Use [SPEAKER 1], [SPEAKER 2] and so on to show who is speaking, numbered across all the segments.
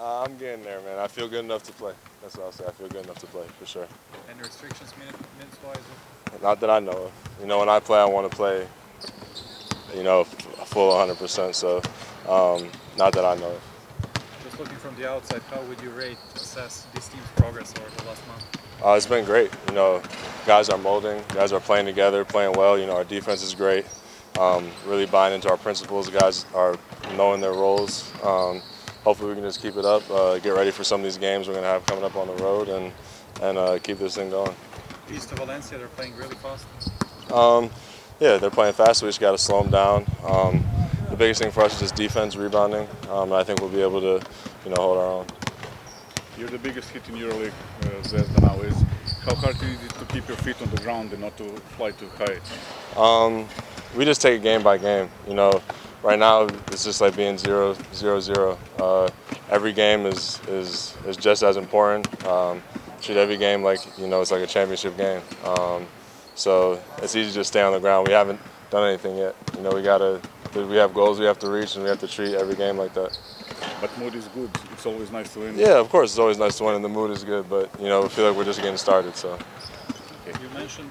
[SPEAKER 1] I'm getting there, man. I feel good enough to play. That's what I'll say. I feel good enough to play, for sure.
[SPEAKER 2] Any restrictions minutes-wise?
[SPEAKER 1] Not that I know of. You know, when I play, I want to play, you know, a full 100%. So, not that I know of.
[SPEAKER 2] Just looking from the outside, how would you assess this team's progress over the last month?
[SPEAKER 1] It's been great. You know, guys are molding. Guys are playing together, playing well. You know, our defense is great. Really buying into our principles. Guys are knowing their roles. Hopefully we can just keep it up, get ready for some of these games we're going to have coming up on the road, and keep this thing going.
[SPEAKER 2] East of Valencia, they're playing really fast.
[SPEAKER 1] Yeah, they're playing fast. We just got to slow them down. The biggest thing for us is just defense, rebounding. And I think we'll be able to, you know, hold our own.
[SPEAKER 3] You're the biggest hit in EuroLeague, Zvezda now is. How hard is it to keep your feet on the ground and not to fly too high?
[SPEAKER 1] We just take it game by game. You know, right now it's just like being 0-0. Every game is just as important. Treat every game like, you know, it's like a championship game. So it's easy to just stay on the ground. We haven't done anything yet. You know, we have goals we have to reach, and we have to treat every game like that.
[SPEAKER 3] But mood is good. It's always nice to win.
[SPEAKER 1] Yeah, of course, it's always nice to win, and the mood is good. But you know, we feel like we're just getting started. So.
[SPEAKER 2] Okay. You mentioned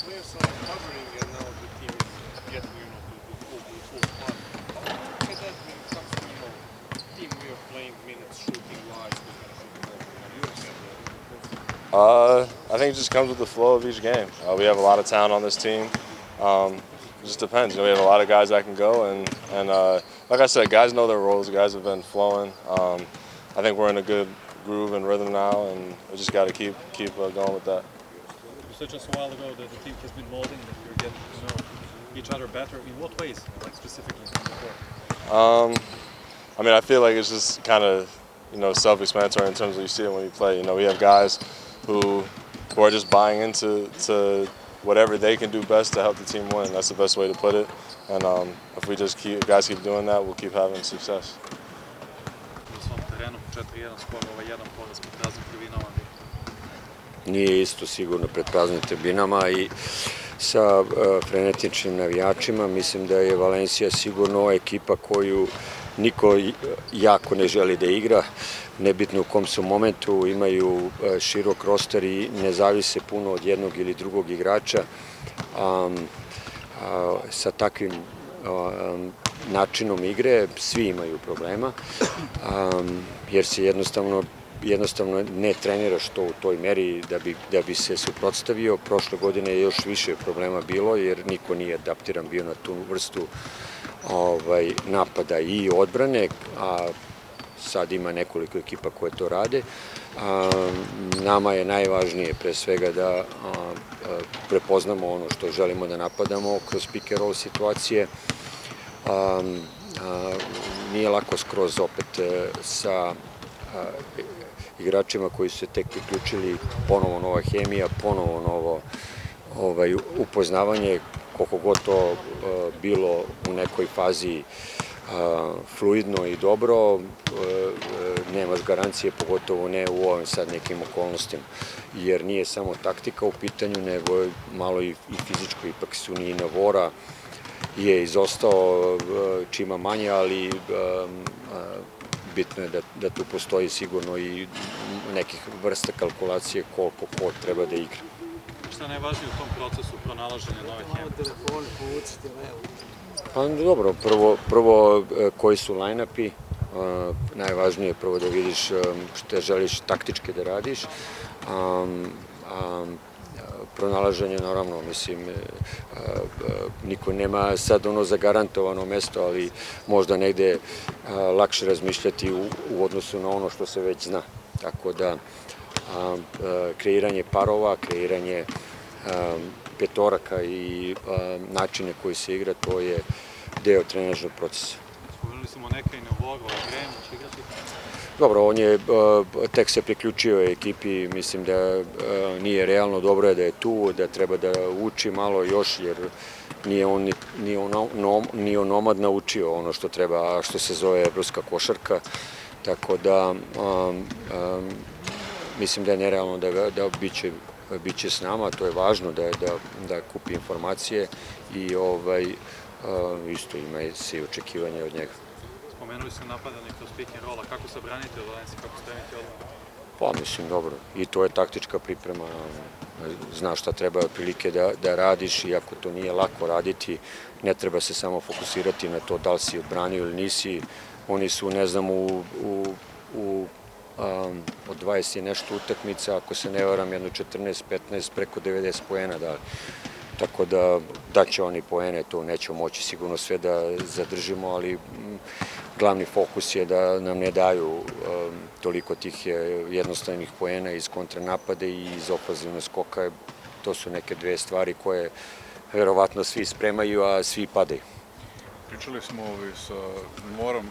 [SPEAKER 4] players are recovering, and now the team is getting, you know, to full fun. How is that when it comes to, you know, team we are playing minutes, shooting wise,
[SPEAKER 1] I think it just comes with the flow of each game. We have a lot of talent on this team. It just depends. You know, we have a lot of guys that can go, and like I said, guys know their roles. Guys have been flowing. I think we're in a good groove and rhythm now, and we just got to keep going with that.
[SPEAKER 2] You said just a while ago that the team has been molding, that you're getting to know each other better. In what ways, like specifically on the court?
[SPEAKER 1] I mean, I feel like it's just kind of, you know, self-explanatory in terms of you see it when you play. You know, we have guys who are just buying into whatever they can do best to help the team win. That's the best way to put it. And if we just guys keep doing that, we'll keep having success.
[SPEAKER 5] Nije isto sigurno pred praznim tribinama i sa frenetičnim navijačima. Mislim da je Valensija sigurno ekipa koju niko jako ne želi da igra. Nebitno u kom su momentu, imaju širok roster i ne zavise puno od jednog ili drugog igrača. Sa takvim načinom igre svi imaju problema, jer se jednostavno ne treniraš to u toj meri da bi se suprotstavio. Prošle godine je još više problema bilo jer niko nije adaptiran bio na tu vrstu napada i odbrane, a sad ima nekoliko ekipa koje to rade. Nama je najvažnije pre svega da prepoznamo ono što želimo da napadamo kroz pick and roll situacije. Nije lako skroz opet sa igračima koji su se tek priključili, ponovo nova hemija, ponovo novo upoznavanje, koliko god to bilo u nekoj fazi fluidno i dobro, nemaš garancije, pogotovo ne u ovim sad nekim okolnostima, jer nije samo taktika u pitanju, nego malo i fizičko. Ipak su ni NVORA je izostao čima manje, ali bitno je da tu postoji sigurno i nekih vrsta kalkulacije koliko ko treba da igra.
[SPEAKER 2] Šta je najvažnije u tom procesu pronalaženja nove hemije?
[SPEAKER 5] Pa dobro, prvo koji su line-upi, najvažnije je prvo da vidiš što želiš taktički da radiš, pronalaženje naravno, mislim, niko nema sad ono zagarantovano mesto, ali možda negde lakše razmišljati u odnosu na ono što se već zna. Tako da kreiranje parova, kreiranje petoraka i načine koji se igra, to je deo trenažnog procesa.
[SPEAKER 2] Spomenuli smo neka i NOVEMBAR, Grem, će igrati?
[SPEAKER 5] Dobro, on je tek se priključio ekipi, mislim da nije realno, dobro je da je tu, da treba da uči malo još, jer nije on nomad naučio ono što treba, što se zove evropska košarka, tako da mislim da je nerealno da biće s nama, to je važno da kupi informacije i isto ima se i očekivanje od njega.
[SPEAKER 2] spomenuli su napadanje kroz pick and roll, a kako se branite od Valensije, kako spremiti odmah?
[SPEAKER 5] Pa mislim dobro, i to je taktička priprema, znaš šta treba otprilike da radiš, iako to nije lako raditi, ne treba se samo fokusirati na to da li si odbranio ili nisi. Oni su, ne znam, od 20 i nešto utakmica, ako se ne varam, jedno 14-15, preko 90 poena dali. Tako da daće oni poene, to nećemo moći sigurno sve da zadržimo, ali glavni fokus je da nam ne daju toliko tih jednostavnih poena iz kontranapade i iz ofenzivnog skoka. To su neke dve stvari koje verovatno svi spremaju, a svi padaju.
[SPEAKER 3] Pričali smo sa NVORom,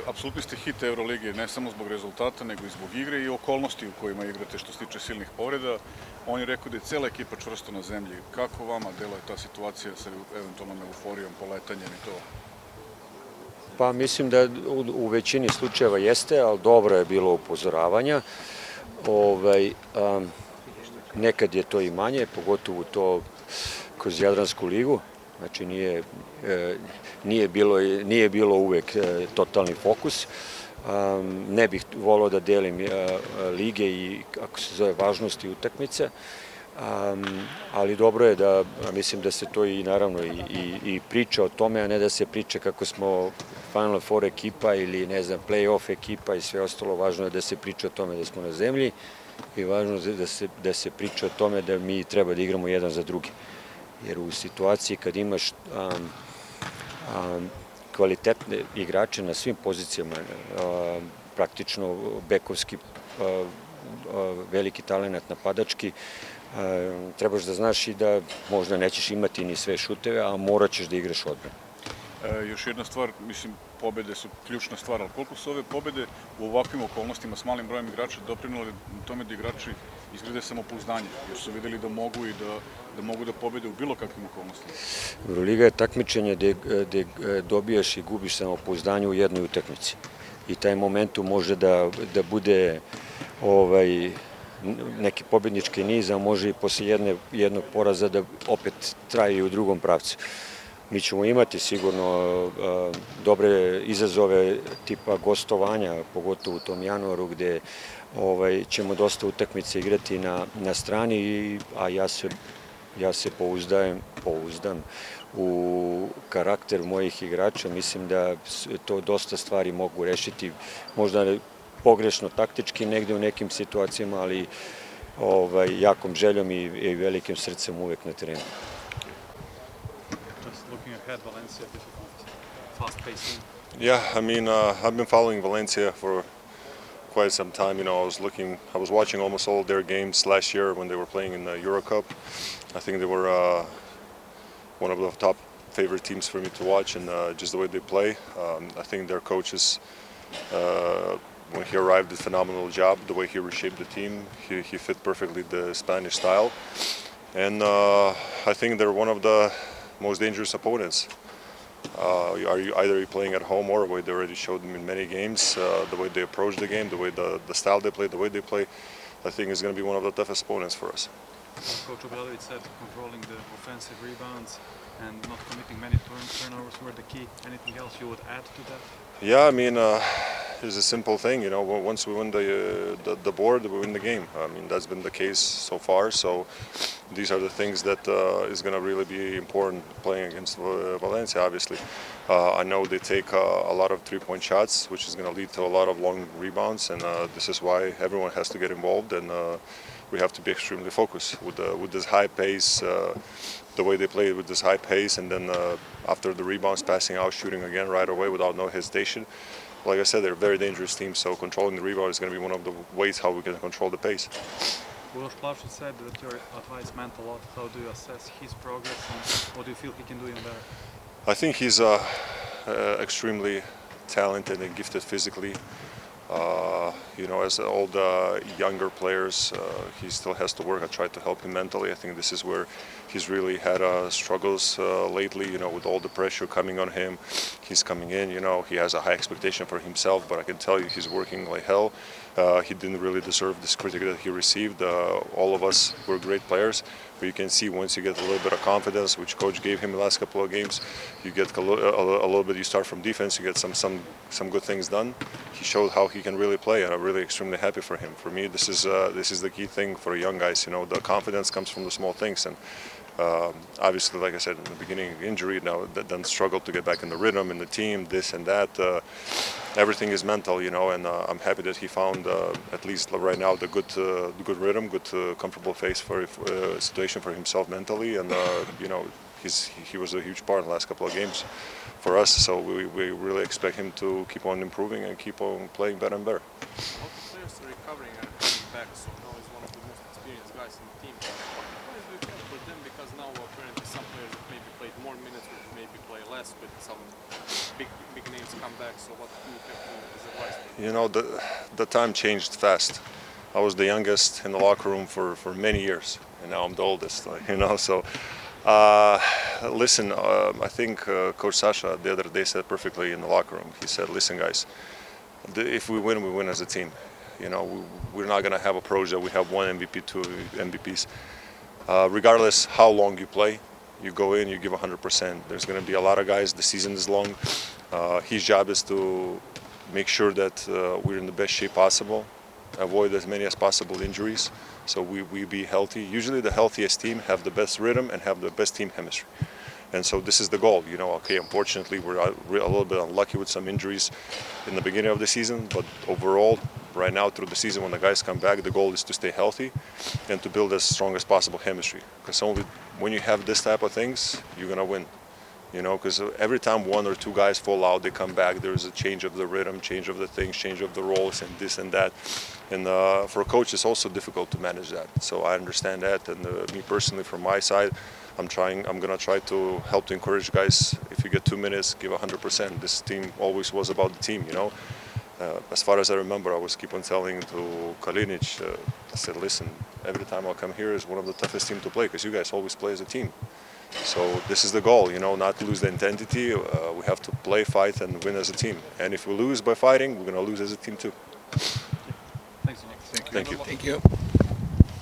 [SPEAKER 3] apsolutni ste hit Euroligije, ne samo zbog rezultata, nego i zbog igre i okolnosti u kojima igrate što se tiče silnih povreda. On je rekao da je cela ekipa čvrsto na zemlji. Kako vama deluje ta situacija sa eventualnom euforijom, poletanjem i to?
[SPEAKER 5] Pa mislim da u većini slučajeva jeste, ali dobro je bilo upozoravanja. Nekad je to i manje, pogotovo to kroz Jadransku ligu. Znači nije bilo uvek totalni fokus. Ne bih volao da delim lige i, kako se zove, važnosti utakmice, ali dobro je da, mislim da se to i naravno i priča o tome, a ne da se priča kako smo Final Four ekipa ili, ne znam, play-off ekipa i sve ostalo. Važno je da se priča o tome da smo na zemlji i važno je da se priča o tome da mi treba da igramo jedan za drugi. Jer u situaciji kad imaš kvalitetne igrače na svim pozicijama, praktično bekovski veliki talenat napadački, trebaš da znaš i da možda nećeš imati ni sve šuteve, a morat ćeš da igraš odbranu.
[SPEAKER 3] Još jedna stvar, mislim, pobede su ključna stvar, ali koliko su ove pobede u ovakvim okolnostima s malim brojem igrača doprinuli tome da igrači izgrade samopouzdanje, jer su videli da mogu i da mogu da pobede u bilo kakvim okolnostima?
[SPEAKER 5] Euroliga je takmičenje gde dobijaš i gubiš samopouzdanje u jednoj utakmici. I taj momentum može da bude neki pobednički niz, a može i posle jednog poraza da opet traje i u drugom pravcu. Mi ćemo imati sigurno dobre izazove tipa gostovanja, pogotovo u tom januaru gde ćemo dosta utakmice igrati na strani, a ja se pouzdam u karakter mojih igrača. Mislim da to dosta stvari mogu rešiti, možda pogrešno taktički negde u nekim situacijama, ali jakom željom i velikim srcem uvek na terenu.
[SPEAKER 2] Looking ahead, Valencia, difficult, fast-paced.
[SPEAKER 1] Yeah, I mean, I've been following Valencia for quite some time. You know, I was watching almost all of their games last year when they were playing in the Euro Cup. I think they were one of the top favorite teams for me to watch, and just the way they play. I think their coaches, when he arrived, did a phenomenal job. The way he reshaped the team, he fit perfectly the Spanish style, and I think they're one of the most dangerous opponents. Are you either playing at home or away? They already showed them in many games the way they approach the game, the way the style they play, the way they play. I think is going to be one of the toughest opponents for us.
[SPEAKER 2] Coach OBRADOVIĆ said controlling the offensive rebounds and not committing many turnovers were the key. Anything else you would add to that?
[SPEAKER 1] Yeah, I mean, it's a simple thing, you know. Once we win the board, we win the game. I mean, that's been the case so far. So these are the things that is going to really be important playing against Valencia. Obviously, I know they take a lot of three-point shots, which is going to lead to a lot of long rebounds, and this is why everyone has to get involved, and we have to be extremely focused with this high pace. The way they play with this high pace, and then after the rebounds, passing out, shooting again right away without no hesitation. Like I said, they're a very dangerous team, so controlling the rebound is going to be one of the ways how we can control the pace.
[SPEAKER 2] Uroš said that your advice meant a lot. How do you assess his progress, and what do you feel he can do even better?
[SPEAKER 1] I think he's extremely talented and gifted physically. You know, as all the younger players, he still has to work. I tried to help him mentally. I think this is where he's really had struggles lately, you know, with all the pressure coming on him. He's coming in, you know, he has a high expectation for himself, but I can tell you he's working like hell. He didn't really deserve this critique that he received. All of us were great players, but you can see once you get a little bit of confidence, which coach gave him the last couple of games, you get a little bit. You start from defense, you get some good things done. He showed how he can really play, and I'm really extremely happy for him. For me, this is the key thing for young guys. You know, the confidence comes from the small things, and obviously, like I said in the beginning, injury now, then struggle to get back in the rhythm in the team, this and that. Everything is mental, you know, and I'm happy that he found, at least right now, the good rhythm, good comfortable face for situation for himself mentally, and you know, he was a huge part in the last couple of games for us. So we really expect him to keep on improving and keep on playing better and better.
[SPEAKER 4] How the players are recovering and coming back? So now he's one of the most experienced guys in the team. What do you have for them? Because now apparently some players that maybe played more minutes will maybe play less, with some big names come back. So what do you have as advice?
[SPEAKER 1] You know, the time changed fast. I was the youngest in the locker room for many years, and now I'm the oldest. You know, so listen. I think Coach Sasha the other day said perfectly in the locker room. He said, "Listen, guys, if we win as a team. You know, we're not going to have approach that we have one MVP, two MVPs. Regardless how long you play, you go in, you give 100%. There's going to be a lot of guys. The season is long. His job is to make sure that we're in the best shape possible, avoid as many as possible injuries, so we be healthy. Usually the healthiest team have the best rhythm and have the best team chemistry. And so this is the goal, you know. Okay, unfortunately, we're a little bit unlucky with some injuries in the beginning of the season, but overall, right now through the season, when the guys come back, the goal is to stay healthy and to build as strong as possible chemistry. Because only when you have this type of things, you're gonna win. You know, because every time one or two guys fall out, they come back. There's a change of the rhythm, change of the things, change of the roles, and this and that. And for a coach, it's also difficult to manage that. So I understand that. And me personally, from my side, I'm gonna try to help to encourage guys. If you get 2 minutes, give 100%. This team always was about the team, you know. As far as I remember, I was keep on telling to Kalinic, I said, listen, every time I come here is one of the toughest teams to play because you guys always play as a team. So this is the goal, you know, not to lose the intensity. We have to play, fight, and win as a team. And if we lose by fighting, we're going to lose as a team too.
[SPEAKER 2] Thanks, Nick.
[SPEAKER 3] Thank you.
[SPEAKER 1] Thank you.
[SPEAKER 5] Thank you.